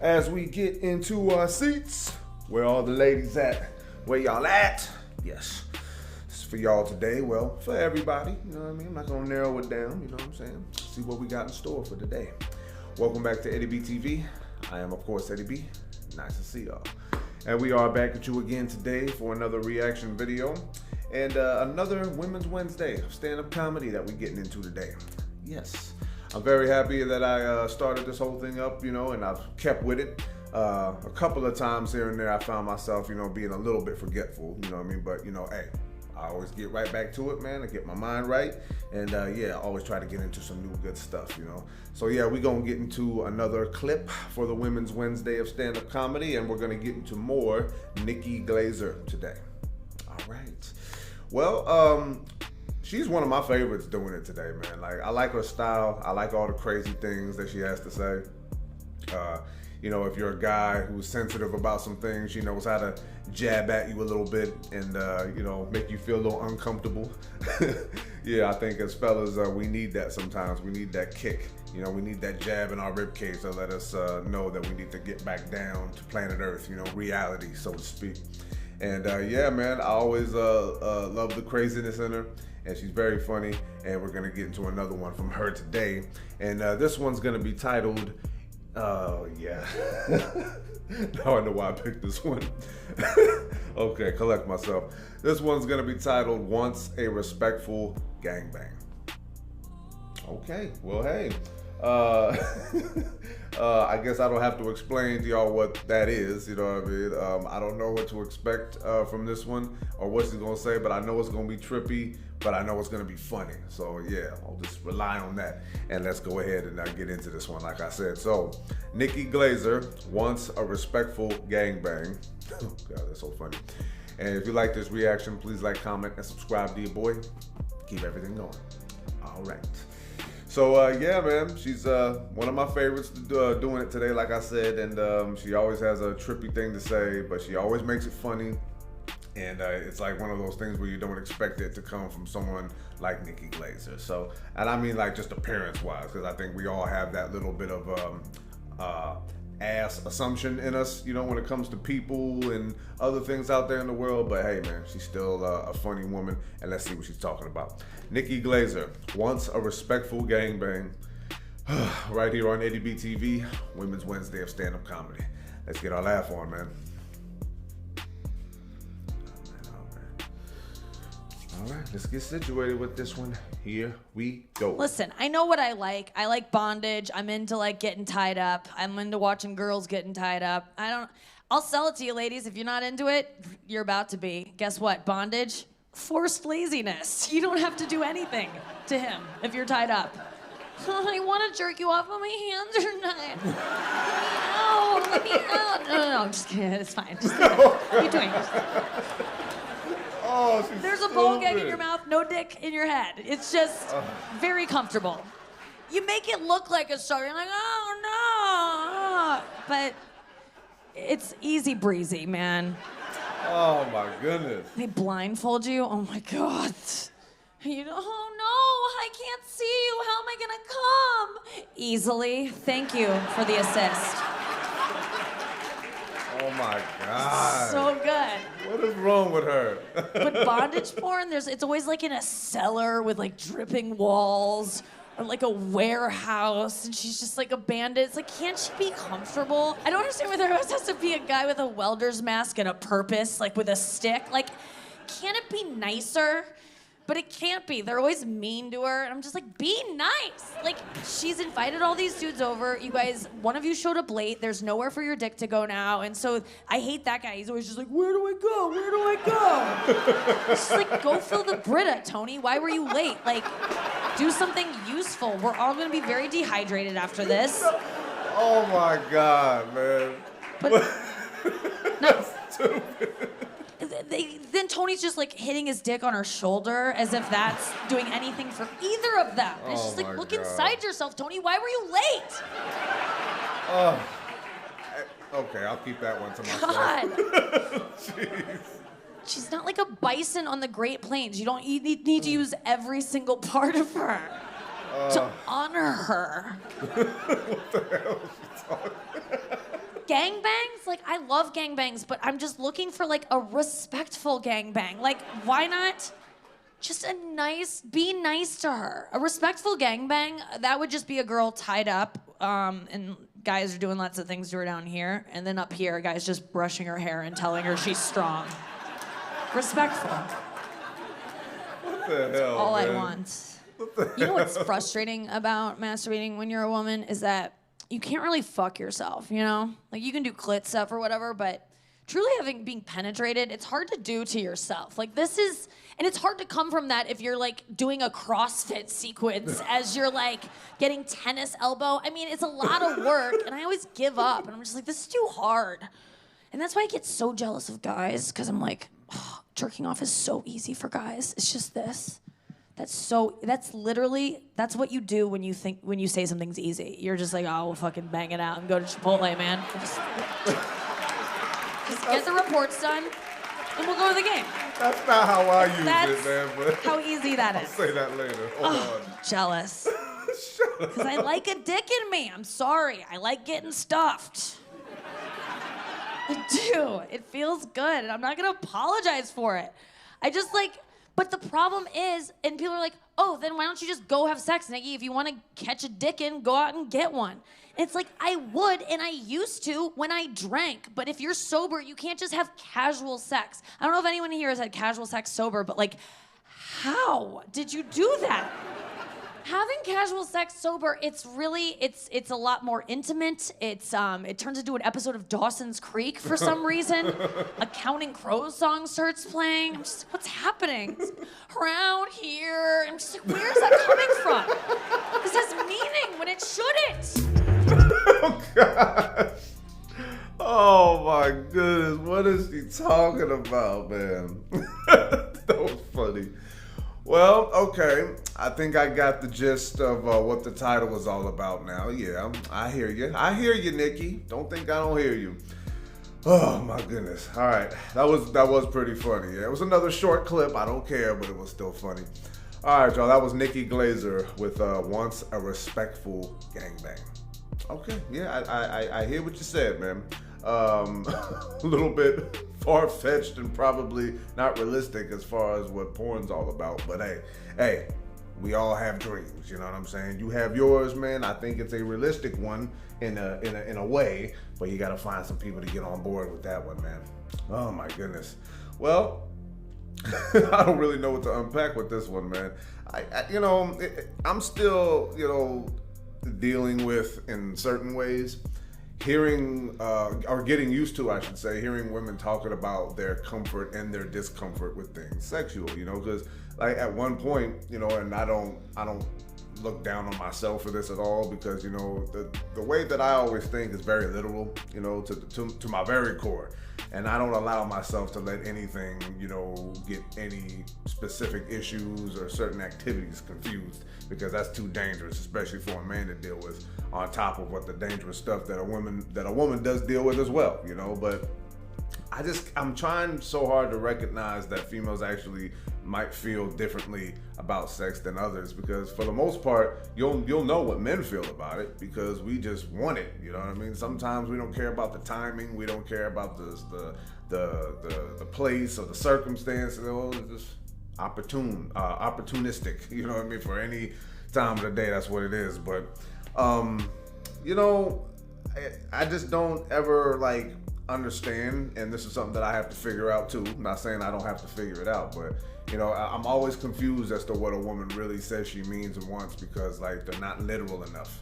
as we get into our seats. Where all the ladies at? Where y'all at? Yes. This is for y'all today. Well, for everybody. You know what I mean? I'm not going to narrow it down. You know what I'm saying? See what we got in store for today. Welcome back to Eddie B TV. I am, of course, Eddie B. Nice to see y'all. And we are back at you again today for another reaction video. And another Women's Wednesday of stand-up comedy that we're getting into today. Yes. I'm very happy that I started this whole thing up, and I've kept with it. A couple of times here and there I found myself, being a little bit forgetful, you know what I mean? But, hey, I always get right back to it, man. I get my mind right. And, yeah, I always try to get into some new good stuff, So, yeah, we're going to get into another clip for the Women's Wednesday of stand-up comedy, and we're going to get into more Nikki Glaser today. All right. Well, she's one of my favorites doing it today, man. Like, I like her style. I like all the crazy things that she has to say. If you're a guy who's sensitive about some things, she knows how to jab at you a little bit and, make you feel a little uncomfortable. Yeah, I think as fellas, we need that sometimes. We need that kick. We need that jab in our ribcage to let us know that we need to get back down to planet Earth, reality, so to speak. And yeah, man, I always love the craziness in her. And she's very funny. And we're going to get into another one from her today. And this one's going to be titled... yeah. Now I know why I picked this one. Okay, collect myself. This one's gonna be titled Once a Respectful Gangbang. Okay, well, hey. I guess I don't have to explain to y'all what that is, you know what I mean? I don't know what to expect from this one or what she's gonna say, but I know it's gonna be trippy, but I know it's gonna be funny. So yeah, I'll just rely on that. And let's go ahead and get into this one, like I said. So, Nikki Glaser, Once a Respectful Gangbang. Oh God, that's so funny. And if you like this reaction, please like, comment, and subscribe to your boy. Keep everything going. All right. So yeah, man, she's one of my favorites doing it today, like I said, and she always has a trippy thing to say, but she always makes it funny, and it's like one of those things where you don't expect it to come from someone like Nikki Glaser. So, and I mean like just appearance-wise, because I think we all have that little bit of ass assumption in us, when it comes to people and other things out there in the world. But hey, man, she's still a funny woman, and let's see what she's talking about. Nikki Glaser, Once a Respectful Gangbang, right here on Eddie B TV, Women's Wednesday of stand-up comedy. Let's get our laugh on, man. All right, let's get situated with this one. Here we go. Listen, I know what I like. I like bondage. I'm into getting tied up. I'm into watching girls getting tied up. I'll sell it to you ladies. If you're not into it, you're about to be. Guess what? Bondage, forced laziness. You don't have to do anything to him if you're tied up. I want to jerk you off, but my hands are not. Let me out. No, I'm just kidding. It's fine. Just kidding. What are you doing? Oh, there's a ball gag in your mouth, no dick in your head. It's just very comfortable. You make it look like a struggle. You're like, oh no. But it's easy breezy, man. Oh my goodness. They blindfold you. Oh my God. Oh no, I can't see you. How am I gonna come? Easily. Thank you for the assist. Oh my God. So good. What is wrong with her? But bondage porn, it's always like in a cellar with dripping walls or a warehouse, and she's just like a bandit. It's like, can't she be comfortable? I don't understand why there always has to be a guy with a welder's mask and a purpose, with a stick. Can't it be nicer? But it can't be. They're always mean to her. And I'm just like, be nice. She's invited all these dudes over. You guys, one of you showed up late. There's nowhere for your dick to go now. And so I hate that guy. He's always just like, where do I go? Where do I go? It's just go fill the Brita, Tony. Why were you late? Do something useful. We're all going to be very dehydrated after this. Oh my God, man. But no. Stupid. Then Tony's just hitting his dick on her shoulder as if that's doing anything for either of them. It's just look God. Inside yourself, Tony. Why were you late? Okay, I'll keep that one to myself. God. Jeez. She's not like a bison on the Great Plains. You need to use every single part of her to honor her. What the hell is she talking? Gangbangs, like I love gangbangs, but I'm just looking for like a respectful gangbang. Like, why not just be nice to her? A respectful gangbang, that would just be a girl tied up, and guys are doing lots of things to her down here, and then up here, a guy's just brushing her hair and telling her she's strong. Respectful. What the hell, all man? I want. You know what's frustrating about masturbating when you're a woman is that you can't really fuck yourself, you know? Like, you can do clit stuff or whatever, but truly being penetrated, it's hard to do to yourself. Like, and it's hard to come from that if you're, like, doing a CrossFit sequence as you're, like, getting tennis elbow. I mean, it's a lot of work, and I always give up, and I'm just like, this is too hard. And that's why I get so jealous of guys, because I'm like, oh, jerking off is so easy for guys. It's just this. That's what you do when you say something's easy. You're just like, oh, we'll fucking bang it out and go to Chipotle, man. Just get the reports done, and we'll go to the game. That's not how I use it, man. But how easy that is. I'll say that later. Hold on. Jealous. Because I like a dick in me. I'm sorry. I like getting stuffed. I do. It feels good, and I'm not gonna apologize for it. I just like. But the problem is, and people are like, oh, then why don't you just go have sex, Nikki? If you want to catch a dick in, go out and get one. And it's like, I would, and I used to when I drank. But if you're sober, you can't just have casual sex. I don't know if anyone here has had casual sex sober, but like, how did you do that? Having casual sex sober, it's a lot more intimate. It turns into an episode of Dawson's Creek for some reason. A Counting Crows song starts playing. I'm just like, what's happening? It's around here. I'm just like, where's that coming from? This has meaning when it shouldn't. Oh, gosh. Oh, my goodness. What is he talking about, man? That was funny. Well, okay. I think I got the gist of what the title was all about now. Yeah, I hear you. I hear you, Nikki. Don't think I don't hear you. Oh, my goodness. All right. That was pretty funny. Yeah, it was another short clip. I don't care, but it was still funny. All right, y'all. That was Nikki Glaser with Once a Respectful Gangbang. Okay. Yeah, I hear what you said, man. A little bit far-fetched and probably not realistic as far as what porn's all about. But hey, we all have dreams. You know what I'm saying? You have yours, man. I think it's a realistic one in a way, but you got to find some people to get on board with that one, man. Oh my goodness. Well, I don't really know what to unpack with this one, man. I'm still, dealing with in certain ways. Hearing, or getting used to, I should say, hearing women talking about their comfort and their discomfort with things sexual, because like at one point, and I don't look down on myself for this at all, because, the way that I always think is very literal, to my very core. And I don't allow myself to let anything, get any specific issues or certain activities confused, because that's too dangerous, especially for a man to deal with, on top of what the dangerous stuff that a woman does deal with as well, But I'm trying so hard to recognize that females actually might feel differently about sex than others, because for the most part, you'll know what men feel about it, because we just want it. You know what I mean? Sometimes we don't care about the timing, we don't care about the place or the circumstance. It's just opportunistic. You know what I mean? For any time of the day, that's what it is. But I just don't ever understand, and this is something that I have to figure out too. I'm not saying I don't have to figure it out, but I'm always confused as to what a woman really says she means and wants, because they're not literal enough.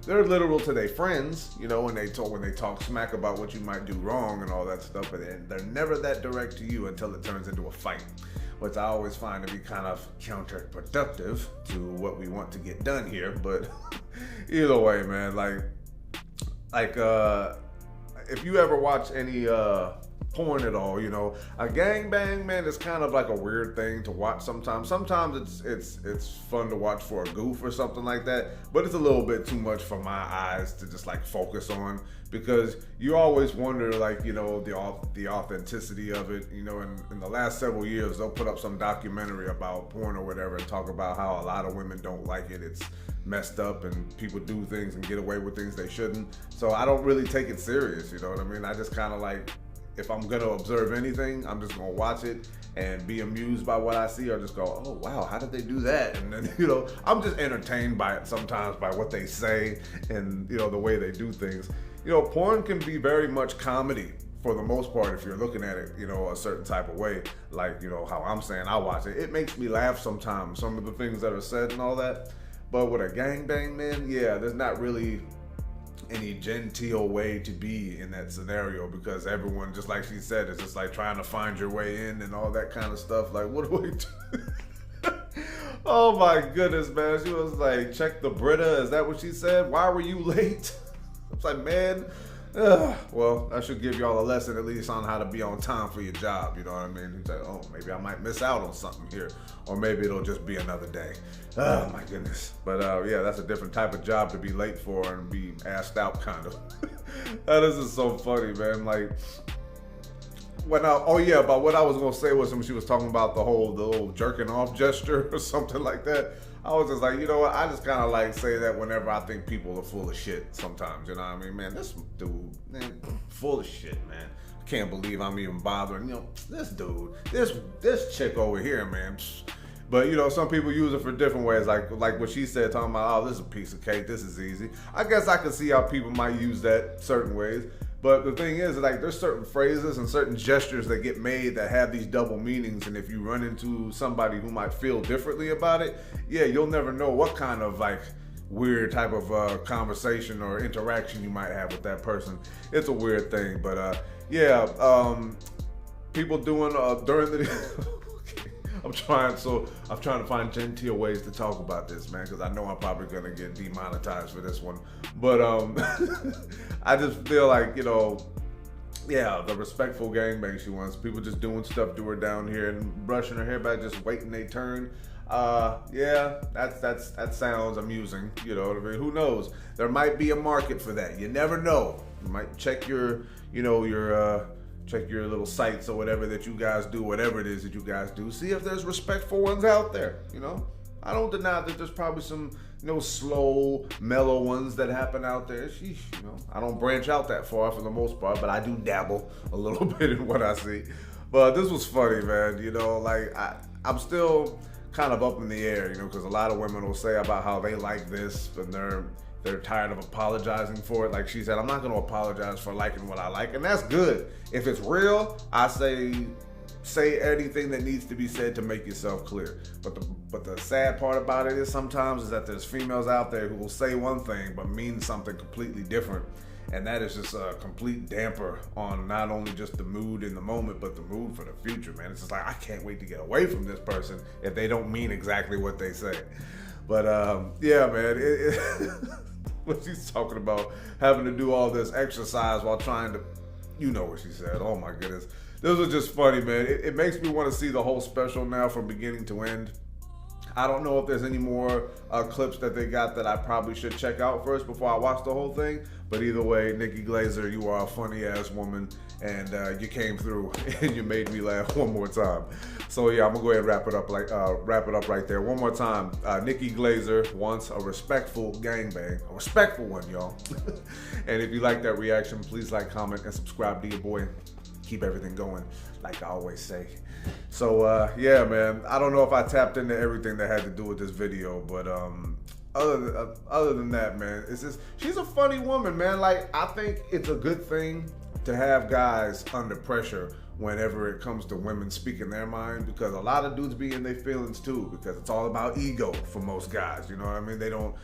They're literal to their friends, when they talk smack about what you might do wrong and all that stuff, but they're never that direct to you until it turns into a fight, which I always find to be kind of counterproductive to what we want to get done here. But either way, man, if you ever watch any porn at all, a gangbang, man, is kind of like a weird thing to watch sometimes. Sometimes it's fun to watch for a goof or something like that, but it's a little bit too much for my eyes to just focus on, because you always wonder the authenticity of it. In the last several years, they'll put up some documentary about porn or whatever and talk about how a lot of women don't like it. It's messed up and people do things and get away with things they shouldn't. So I don't really take it serious, you know what I mean? I just kind of like, if I'm gonna observe anything, I'm just gonna watch it and be amused by what I see, or just go, oh wow, how did they do that? And then, you know, I'm just entertained by it sometimes, by what they say and, you know, the way they do things. You know, porn can be very much comedy for the most part if you're looking at it, you know, a certain type of way. Like, you know, how I'm saying I watch it. It makes me laugh sometimes, some of the things that are said and all that. But with a gangbang, man, yeah, there's not really any genteel way to be in that scenario, because everyone, just like she said, is just like trying to find your way in and all that kind of stuff. Like, what do we do? Oh my goodness, man. She was like, check the Brita. Is that what she said? Why were you late? I was like, man, well, I should give y'all a lesson at least on how to be on time for your job, you know what I mean? He's like, oh, maybe I might miss out on something here, or maybe it'll just be another day. Oh my goodness. But yeah, that's a different type of job to be late for and be asked out, kind of. That is just so funny, man. Like, about what I was gonna say was when she was talking about the little jerking off gesture or something like that. I was just like, you know what? I just kind of like say that whenever I think people are full of shit sometimes, you know what I mean? Man, this dude, man, full of shit, man. I can't believe I'm even bothering, you know, this dude, this chick over here, man. But, you know, some people use it for different ways, like what she said, talking about, oh, this is a piece of cake, this is easy. I guess I can see how people might use that certain ways. But the thing is, like, there's certain phrases and certain gestures that get made that have these double meanings, and if you run into somebody who might feel differently about it, yeah, you'll never know what kind of, like, weird type of conversation or interaction you might have with that person. It's a weird thing, but yeah, people doing during the I'm trying to find genteel ways to talk about this, man, because I know I'm probably gonna get demonetized for this one. But I just feel like, you know, yeah, the respectful gangbang she wants. People just doing stuff to her down here and brushing her hair back, just waiting their turn. Yeah, that sounds amusing. You know what I mean? Who knows? There might be a market for that. You never know. You might check your check your little sites or whatever that you guys do, whatever it is that you guys do. See if there's respectful ones out there, you know? I don't deny that there's probably some, you know, slow, mellow ones that happen out there. Sheesh, you know, I don't branch out that far for the most part, but I do dabble a little bit in what I see. But this was funny, man. You know, like, I'm still kind of up in the air, you know, because a lot of women will say about how they like this and they're tired of apologizing for it. Like she said, I'm not going to apologize for liking what I like, and that's good. If it's real, I say anything that needs to be said to make yourself clear. But the sad part about it is sometimes is that there's females out there who will say one thing but mean something completely different, and that is just a complete damper on not only just the mood in the moment, but the mood for the future, man. It's just like, I can't wait to get away from this person if they don't mean exactly what they say. But yeah, man, when she's talking about having to do all this exercise while trying to, you know what she said. Oh my goodness. This was just funny, man. It makes me want to see the whole special now from beginning to end. I don't know if there's any more clips that they got that I probably should check out first before I watch the whole thing. But either way, Nikki Glaser, you are a funny ass woman, and you came through and you made me laugh one more time. So yeah, I'm gonna go ahead and wrap it up right there. One more time. Nikki Glaser wants a respectful gangbang, a respectful one, y'all. And if you like that reaction, please like, comment, and subscribe to your boy. Keep everything going, like I always say. So yeah, man, I don't know if I tapped into everything that had to do with this video, but other than that, man, it's just, she's a funny woman, man. Like, I think it's a good thing to have guys under pressure whenever it comes to women speaking their mind, because a lot of dudes be in their feelings too, because it's all about ego for most guys, you know what I mean? They don't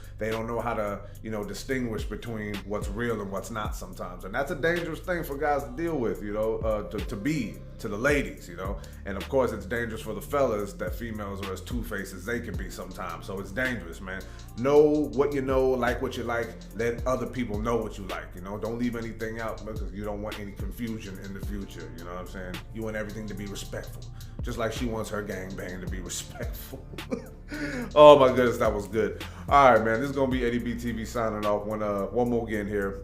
know how to, you know, distinguish between what's real and what's not sometimes, and that's a dangerous thing for guys to deal with, you know, to the ladies, you know. And of course it's dangerous for the fellas that females are as two-faced as they can be sometimes. So it's dangerous, man. Know what you know, like what you like, let other people know what you like, you know. Don't leave anything out because you don't want any confusion in the future, you know what I'm saying? You want everything to be respectful, just like she wants her gangbang to be respectful. Oh my goodness, that was good. All right, man, this is gonna be Eddie B TV signing off. One more again here.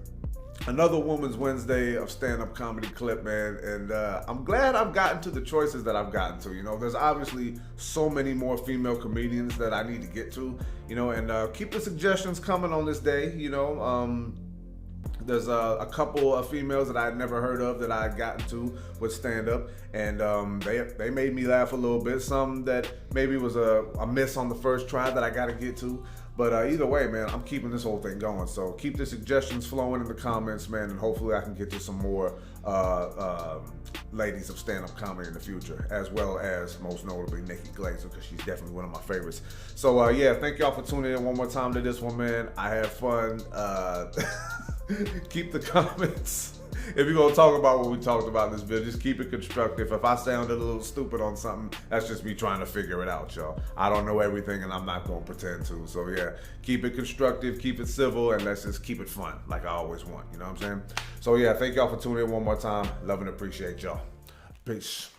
another Women's Wednesday of stand-up comedy clip, man, and I'm glad I've gotten to the choices that I've gotten to. You know, there's obviously so many more female comedians that I need to get to, you know, and keep the suggestions coming on this day, you know. There's a couple of females that I'd never heard of that I had gotten to with stand-up, and they made me laugh a little bit. Some that maybe was a miss on the first try that I got to get to. But either way, man, I'm keeping this whole thing going. So keep the suggestions flowing in the comments, man, and hopefully I can get to some more ladies of stand-up comedy in the future, as well as most notably Nikki Glaser, because she's definitely one of my favorites. So yeah, thank y'all for tuning in one more time to this one, man. I had fun. Keep the comments. If you're gonna talk about what we talked about in this video, just keep it constructive. If I sounded a little stupid on something, that's just me trying to figure it out, y'all. I don't know everything and I'm not gonna pretend to. So yeah, keep it constructive, keep it civil, and let's just keep it fun, like I always want, you know what I'm saying? So yeah, thank y'all for tuning in one more time. Love and appreciate y'all. Peace.